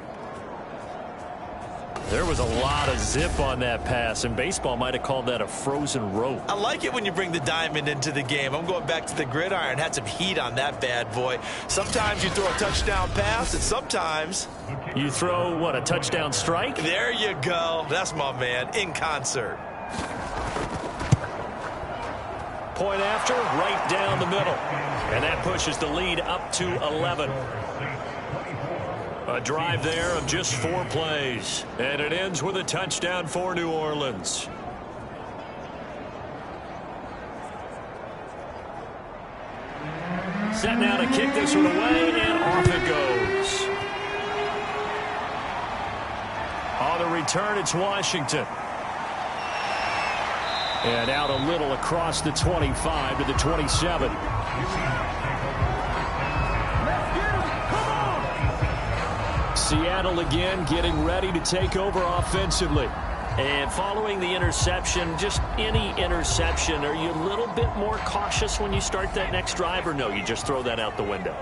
There was a lot of zip on that pass, and baseball might have called that a frozen rope. I like it when you bring the diamond into the game. I'm going back to the gridiron. Had some heat on that bad boy. Sometimes you throw a touchdown pass, and sometimes you throw, what, a touchdown strike? There you go. That's my man, in concert. Point after, right down the middle. And that pushes the lead up to 11. A drive there of just 4 plays. And it ends with a touchdown for New Orleans. Set now to kick this one away, and off it goes. On the return, it's Washington. And out a little across the 25 to the 27. Seattle again getting ready to take over offensively. And following the interception, just any interception, are you a little bit more cautious when you start that next drive, or no, you just throw that out the window?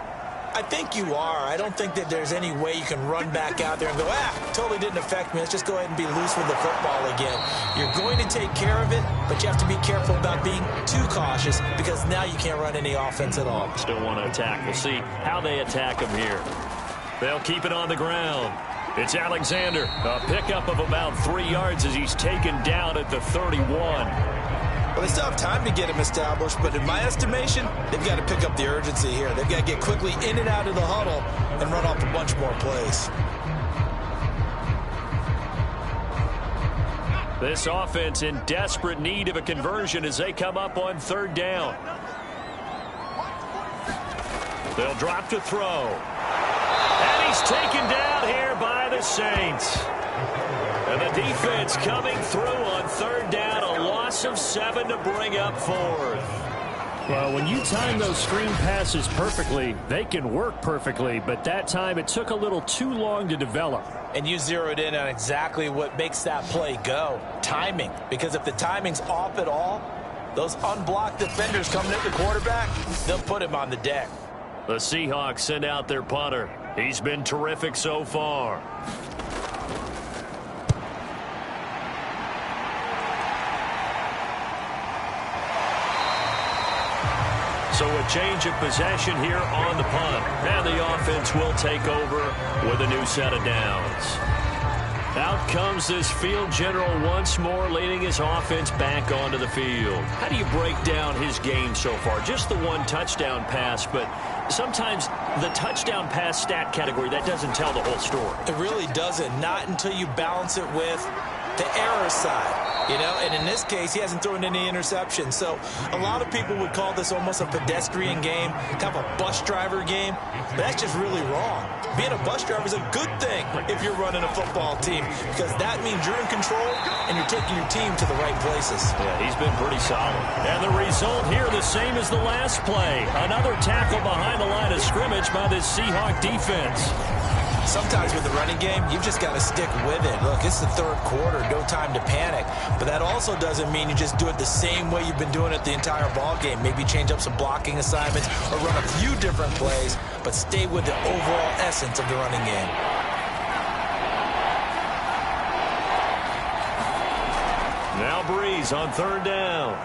I think you are. I don't think that there's any way you can run back out there and go, totally didn't affect me. Let's just go ahead and be loose with the football again. You're going to take care of it, but you have to be careful about being too cautious because now you can't run any offense at all. Still want to attack. We'll see how they attack him here. They'll keep it on the ground. It's Alexander. A pickup of about 3 yards as he's taken down at the 31. Well, they still have time to get him established, but in my estimation, they've got to pick up the urgency here. They've got to get quickly in and out of the huddle and run off a bunch more plays. This offense in desperate need of a conversion as they come up on 3rd down. They'll drop to throw. And he's taken down here by the Saints. And the defense coming through on 3rd down, a loss of 7 to bring up 4th. Well, when you time those screen passes perfectly, they can work perfectly, but that time it took a little too long to develop. And you zeroed in on exactly what makes that play go. Timing. Because if the timing's off at all, those unblocked defenders coming at the quarterback, they'll put him on the deck. The Seahawks send out their punter. He's been terrific so far. So a change of possession here on the punt. And the offense will take over with a new set of downs. Out comes this field general once more, leading his offense back onto the field. How do you break down his game so far? Just the 1 touchdown pass, but sometimes the touchdown pass stat category, that doesn't tell the whole story. It really doesn't. Not until you balance it with the error side. You know, and in this case, he hasn't thrown any interceptions. So a lot of people would call this almost a pedestrian game, kind of a bus driver game. But that's just really wrong. Being a bus driver is a good thing if you're running a football team, because that means you're in control and you're taking your team to the right places. Yeah, he's been pretty solid. And the result here, the same as the last play. Another tackle behind the line of scrimmage by this Seahawk defense. Sometimes with the running game, you've just got to stick with it. Look, it's the 3rd quarter, no time to panic. But that also doesn't mean you just do it the same way you've been doing it the entire ball game. Maybe change up some blocking assignments or run a few different plays, but stay with the overall essence of the running game. Now Breeze on 3rd down.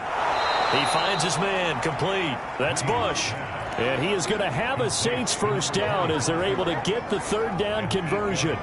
He finds his man, complete. That's Bush. And he is going to have a Saints 1st down as they're able to get the 3rd down conversion.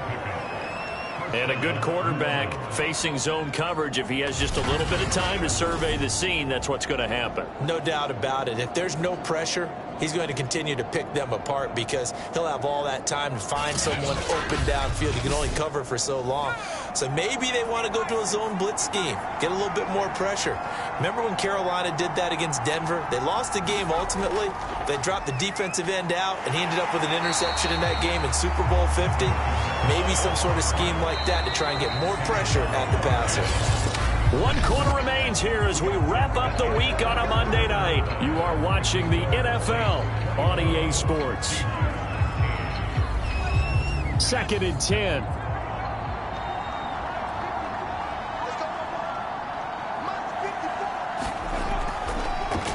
And a good quarterback facing zone coverage. If he has just a little bit of time to survey the scene, that's what's going to happen. No doubt about it. If there's no pressure, he's going to continue to pick them apart because he'll have all that time to find someone open downfield. He can only cover for so long. So maybe they want to go to a zone blitz scheme, get a little bit more pressure. Remember when Carolina did that against Denver? They lost the game ultimately. They dropped the defensive end out, and he ended up with an interception in that game in Super Bowl 50. Maybe some sort of scheme like that to try and get more pressure at the passer. One quarter remains here as we wrap up the week on a Monday night. You are watching the NFL on EA Sports. 2nd and 10.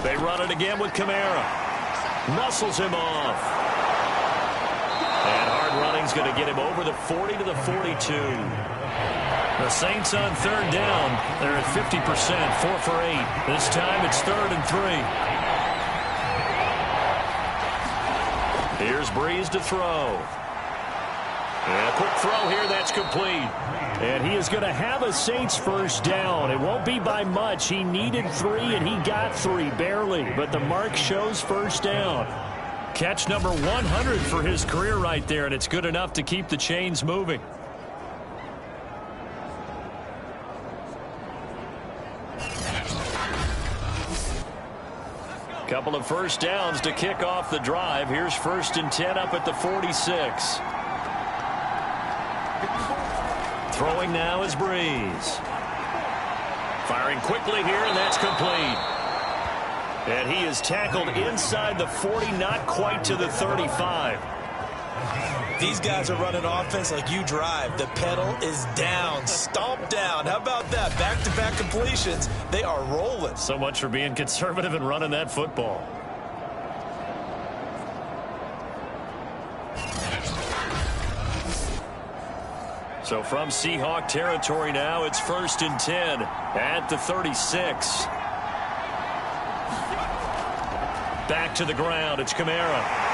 They run it again with Kamara. Muscles him off. And hard running's going to get him over the 40 to the 42. The Saints on 3rd down. They're at 50%, 4 for 8. This time it's 3rd and 3. Here's Breeze to throw. And a quick throw here, that's complete. And he is going to have a Saints first down. It won't be by much. He needed 3, and he got 3, barely. But the mark shows first down. Catch number 100 for his career right there, and it's good enough to keep the chains moving. Couple of first downs to kick off the drive. Here's 1st and 10 up at the 46. Throwing now is Breeze. Firing quickly here, and that's complete. And he is tackled inside the 40, not quite to the 35. These guys are running offense like you drive. The pedal is down, stomp down. How about that? Back-to-back completions. They are rolling. So much for being conservative and running that football. So from Seahawk territory now, it's 1st and 10 at the 36. Back to the ground. It's Kamara.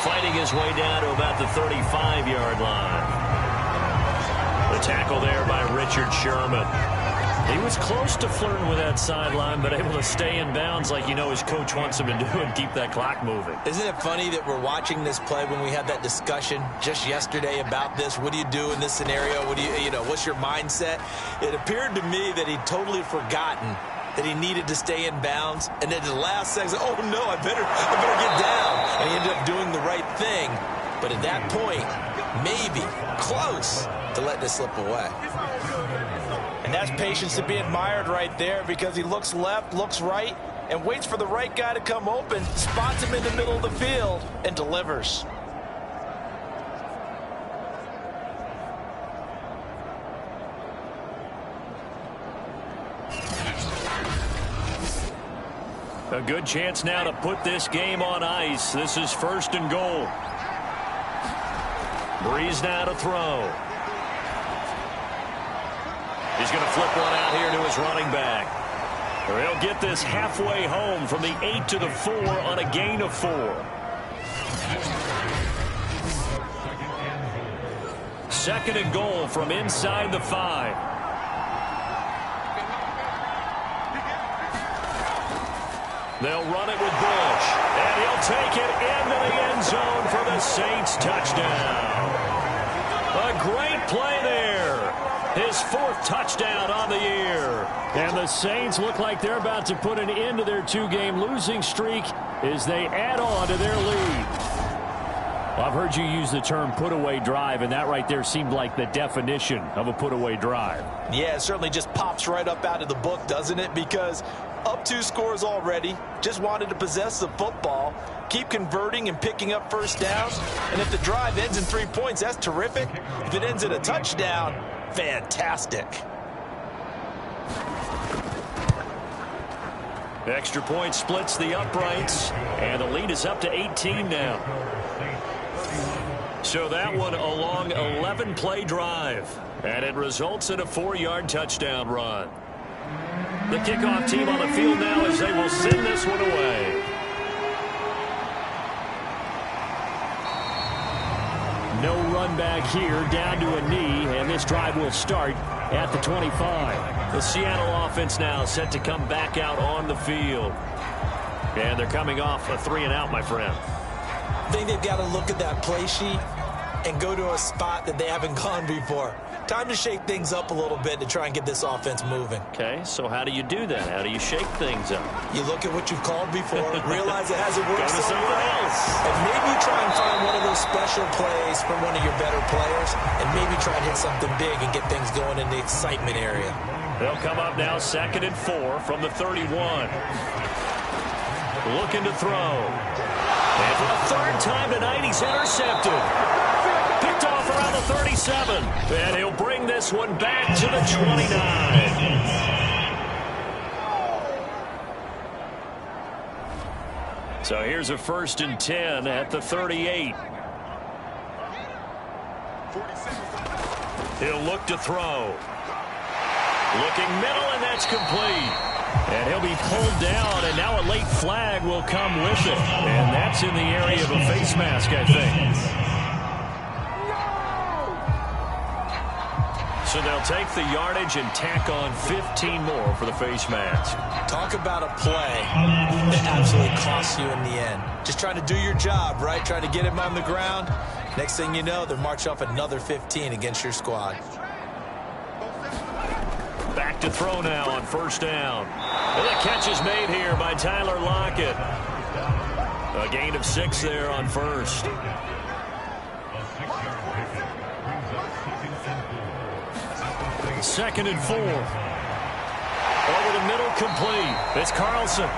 Fighting his way down to about the 35-yard line. The tackle there by Richard Sherman. He was close to flirting with that sideline, but able to stay in bounds like you know his coach wants him to do and keep that clock moving. Isn't it funny that we're watching this play when we had that discussion just yesterday about this? What do you do in this scenario? What do you know, what's your mindset? It appeared to me that he'd totally forgotten that he needed to stay in bounds, and then the last second, oh no, I better get down. And he ended up doing the right thing. But at that point, maybe close to letting it slip away. And that's patience to be admired right there, because he looks left, looks right, and waits for the right guy to come open, spots him in the middle of the field, and delivers. A good chance now to put this game on ice. This is 1st and goal. Breeze now to throw. He's going to flip one out here to his running back. He'll get this halfway home from the 8 to the 4 on a gain of 4. 2nd and goal from inside the 5. They'll run it with Bush, and he'll take it into the end zone for the Saints touchdown. A great play there. His 4th touchdown on the year. And the Saints look like they're about to put an end to their 2-game losing streak as they add on to their lead. Well, I've heard you use the term put-away drive, and that right there seemed like the definition of a put-away drive. Yeah, it certainly just pops right up out of the book, doesn't it? Because up 2 scores already, just wanted to possess the football, keep converting and picking up first downs, and if the drive ends in 3 points, that's terrific. If it ends in a touchdown, fantastic. Extra point splits the uprights, and the lead is up to 18 now. So that one a long 11-play drive, and it results in a 4-yard touchdown run. The kickoff team on the field now as they will send this one away. No run back here, down to a knee, and this drive will start at the 25. The Seattle offense now set to come back out on the field. And they're coming off a 3-and-out, my friend. I think they've got to look at that play sheet and go to a spot that they haven't gone before. time to shake things up a little bit to try and get this offense moving. Okay, so how do you do that? How do you shake things up? You look at what you've called before, realize it hasn't worked Go to something else. and maybe you try and find one of those special plays from one of your better players, and maybe try and hit something big and get things going in the excitement area. They'll come up now 2nd and 4 from the 31. Looking to throw. And for the 3rd time tonight, he's intercepted. Picked off around the 37. And he'll bring this one back to the 29. So here's a 1st and 10 at the 38. He'll look to throw. Looking middle, and that's complete. And he'll be pulled down, and now a late flag will come with it. And that's in the area of a face mask, I think. So they'll take the yardage and tack on 15 more for the face mask. Talk about a play that absolutely costs you in the end. Just trying to do your job, right? Trying to get him on the ground. Next thing you know, they're march off another 15 against your squad. Back to throw now on 1st down. And the catch is made here by Tyler Lockett. A gain of 6 there on 1st. Second and 4. Over the middle, complete. It's Carlson.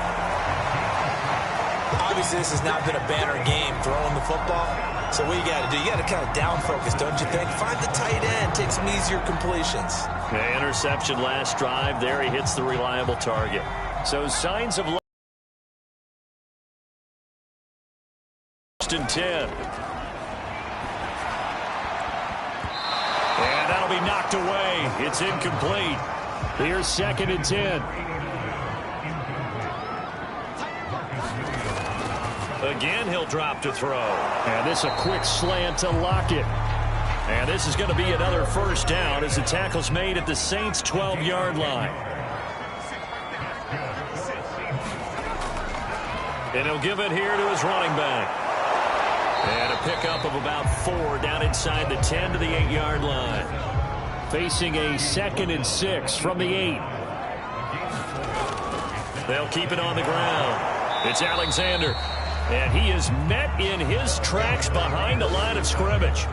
Obviously, this has not been a banner game throwing the football. So what you got to do, you got to kind of down focus, don't you think? Find the tight end, take some easier completions. The interception last drive. There he hits the reliable target. So signs of 1st and 10. And that'll be knocked away. It's incomplete. Here's 2nd and 10. Again, he'll drop to throw. And this a quick slant to Lockett. And this is going to be another 1st down as the tackle's made at the Saints' 12-yard line. And he'll give it here to his running back. And a pickup of about 4 down inside the 10 to the 8-yard line. Facing a 2nd and 6 from the 8. They'll keep it on the ground. It's Alexander. And he is met in his tracks behind the line of scrimmage.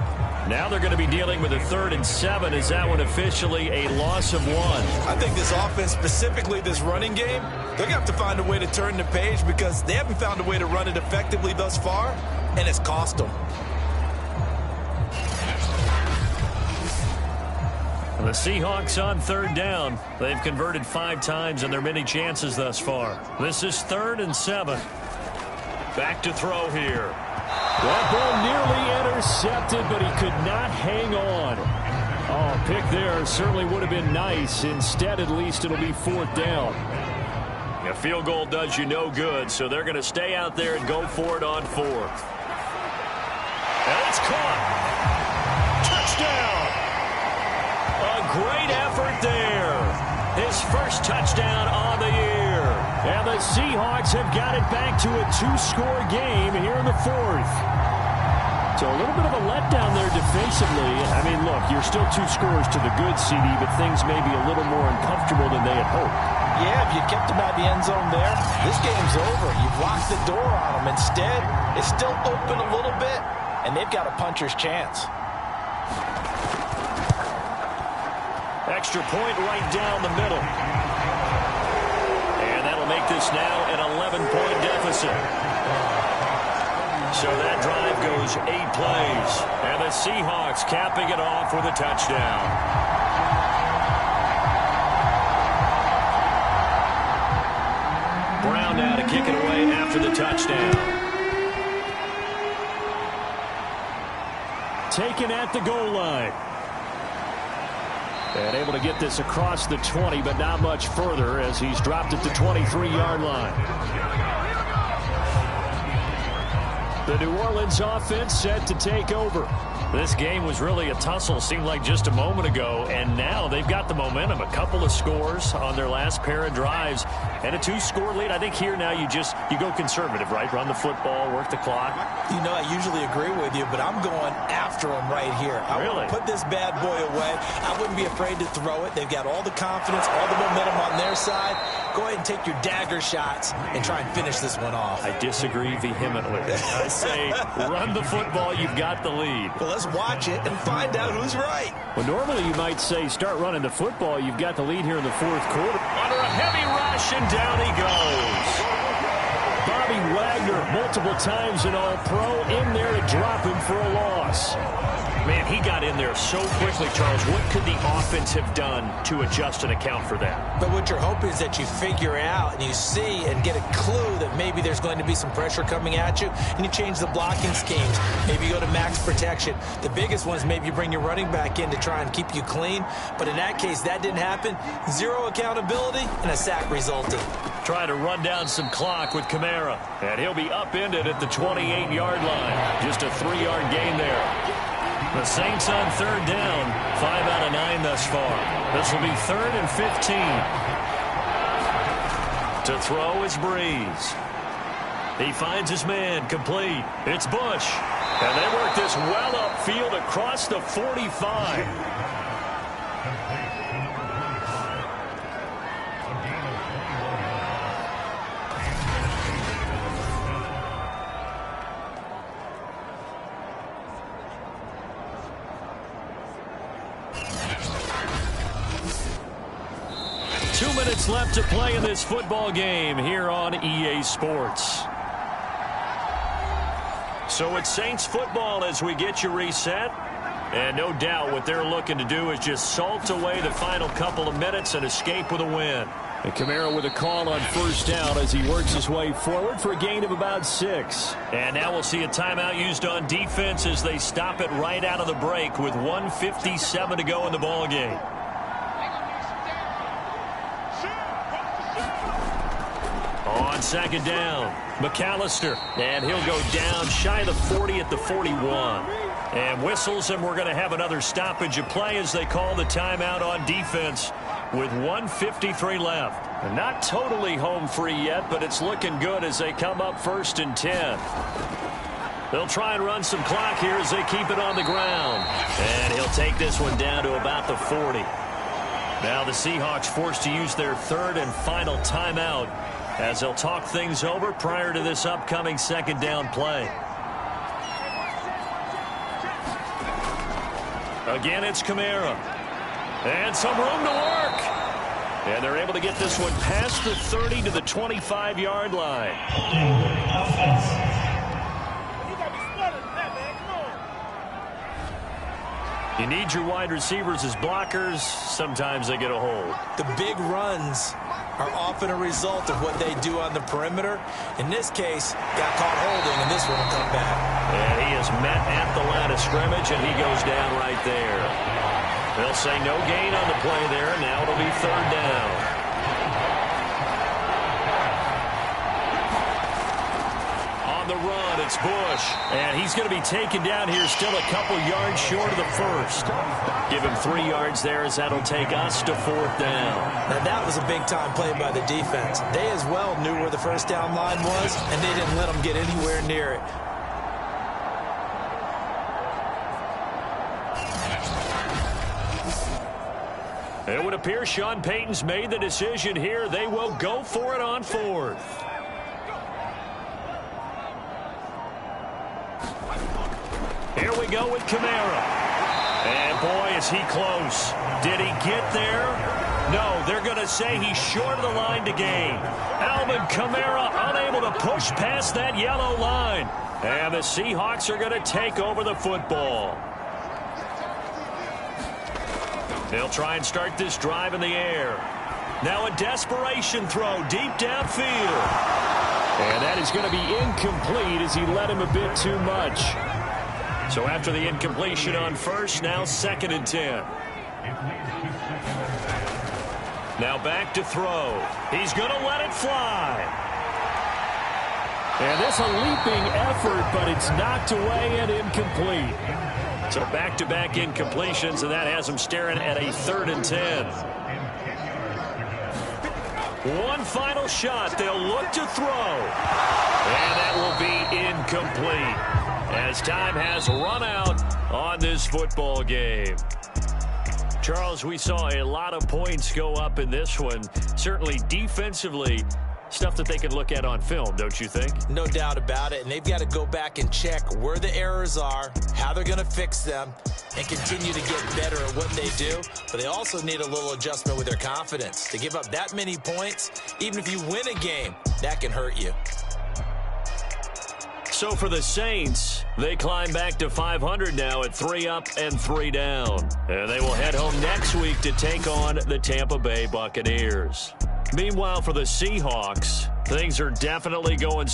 Now they're going to be dealing with a 3rd and 7. Is that one officially a loss of 1? I think this offense, specifically this running game, they're going to have to find a way to turn the page because they haven't found a way to run it effectively thus far, and it's cost them. The Seahawks on 3rd down. They've converted 5 times in their many chances thus far. This is 3rd and 7. Back to throw here. That ball nearly intercepted, but he could not hang on. Oh, pick there certainly would have been nice. Instead, at least it'll be 4th down. A field goal does you no good, so they're going to stay out there and go for it on 4th. And it's caught. Touchdown. A great effort there. His 1st touchdown on the year. And the Seahawks have got it back to a 2-score game here in the 4th. So a little bit of a letdown there defensively. I mean, look, you're still 2 scores to the good, CD, but things may be a little more uncomfortable than they had hoped. Yeah, if you kept them out of the end zone there, this game's over. You've locked the door on them. Instead, it's still open a little bit, and they've got a puncher's chance. Extra point right down the middle. And that'll make this now an 11-point deficit. So that drive goes 8 plays. And the Seahawks capping it off with a touchdown. Brown now to kick it away after the touchdown. Taken at the goal line. And able to get this across the 20, but not much further as he's dropped at the 23-yard line. The New Orleans offense set to take over. This game was really a tussle, seemed like just a moment ago, and now they've got the momentum. A couple of scores on their last pair of drives and a 2-score lead. I think here now you go conservative, right? Run the football, work the clock. You know, I usually agree with you, but I'm going after them right here. I really? Put this bad boy away. I wouldn't be afraid to throw it. They've got all the confidence, all the momentum on their side. Go ahead and take your dagger shots and try and finish this one off. I disagree vehemently. I say run the football, you've got the lead. Well, let's watch it and find out who's right. Well, normally you might say start running the football. You've got the lead here in the fourth quarter. Under a heavy rush, and down he goes. Bobby Wagner, multiple times an All-Pro, in there to drop him for a loss. Man, he got in there so quickly, Charles. What could the offense have done to adjust and account for that? But what you're hoping is that you figure out and you see and get a clue that maybe there's going to be some pressure coming at you, and you change the blocking schemes. Maybe you go to max protection. The biggest one is maybe you bring your running back in to try and keep you clean. But in that case, that didn't happen. Zero accountability, and a sack resulted. Trying to run down some clock with Kamara. And he'll be upended at the 28-yard line. Just a 3-yard gain there. The Saints on third down, 5 out of 9 thus far. This will be 3rd and 15. To throw is Breeze. He finds his man, complete. It's Bush. And they work this well upfield across the 45. 2 minutes left to play in this football game here on EA Sports. So it's Saints football as we get you reset. And no doubt what they're looking to do is just salt away the final couple of minutes and escape with a win. And Kamara with a call on first down as he works his way forward for a gain of about 6. And now we'll see a timeout used on defense as they stop it right out of the break with 1:57 to go in the ball game. On second down, McAllister, and he'll go down shy of the 40 at the 41. And whistles, and we're going to have another stoppage of play as they call the timeout on defense with 1:53 left. And not totally home free yet, but it's looking good as they come up 1st and 10. They'll try and run some clock here as they keep it on the ground. And he'll take this one down to about the 40. Now the Seahawks forced to use their 3rd and final timeout as they'll talk things over prior to this upcoming 2nd down play. Again, it's Kamara. And some room to work. And they're able to get this one past the 30 to the 25-yard line. You need your wide receivers as blockers. Sometimes they get a hold. The big runs are often a result of what they do on the perimeter. In this case, got caught holding, and this one will come back. And he is met at the line of scrimmage, and he goes down right there. They'll say no gain on the play there. Now it'll be 3rd down. On the run, it's Bush. And he's going to be taken down here still a couple yards short of the 1st. Give him 3 yards there as that'll take us to 4th down. Now that was a big-time play by the defense. They as well knew where the 1st down line was, and they didn't let them get anywhere near it. It would appear Sean Payton's made the decision here. They will go for it on 4th. Here we go with Kamara. And boy, is he close. Did he get there? No, they're going to say he's short of the line to gain. Alvin Kamara unable to push past that yellow line. And the Seahawks are going to take over the football. They'll try and start this drive in the air. Now a desperation throw deep downfield. And that is going to be incomplete as he led him a bit too much. So after the incompletion on 1st, now 2nd and 10. Now back to throw. He's going to let it fly. And this a leaping effort, but it's knocked away and incomplete. So back-to-back incompletions, and that has them staring at a 3rd and 10. One final shot. They'll look to throw. And that will be incomplete as time has run out on this football game. Charles, we saw a lot of points go up in this one. Certainly defensively, stuff that they can look at on film, don't you think? No doubt about it. And they've got to go back and check where the errors are, how they're going to fix them, and continue to get better at what they do. But they also need a little adjustment with their confidence. To give up that many points, even if you win a game, that can hurt you. So for the Saints, they climb back to 500 now at 3 up and 3 down. And they will head home next week to take on the Tampa Bay Buccaneers. Meanwhile, for the Seahawks, things are definitely going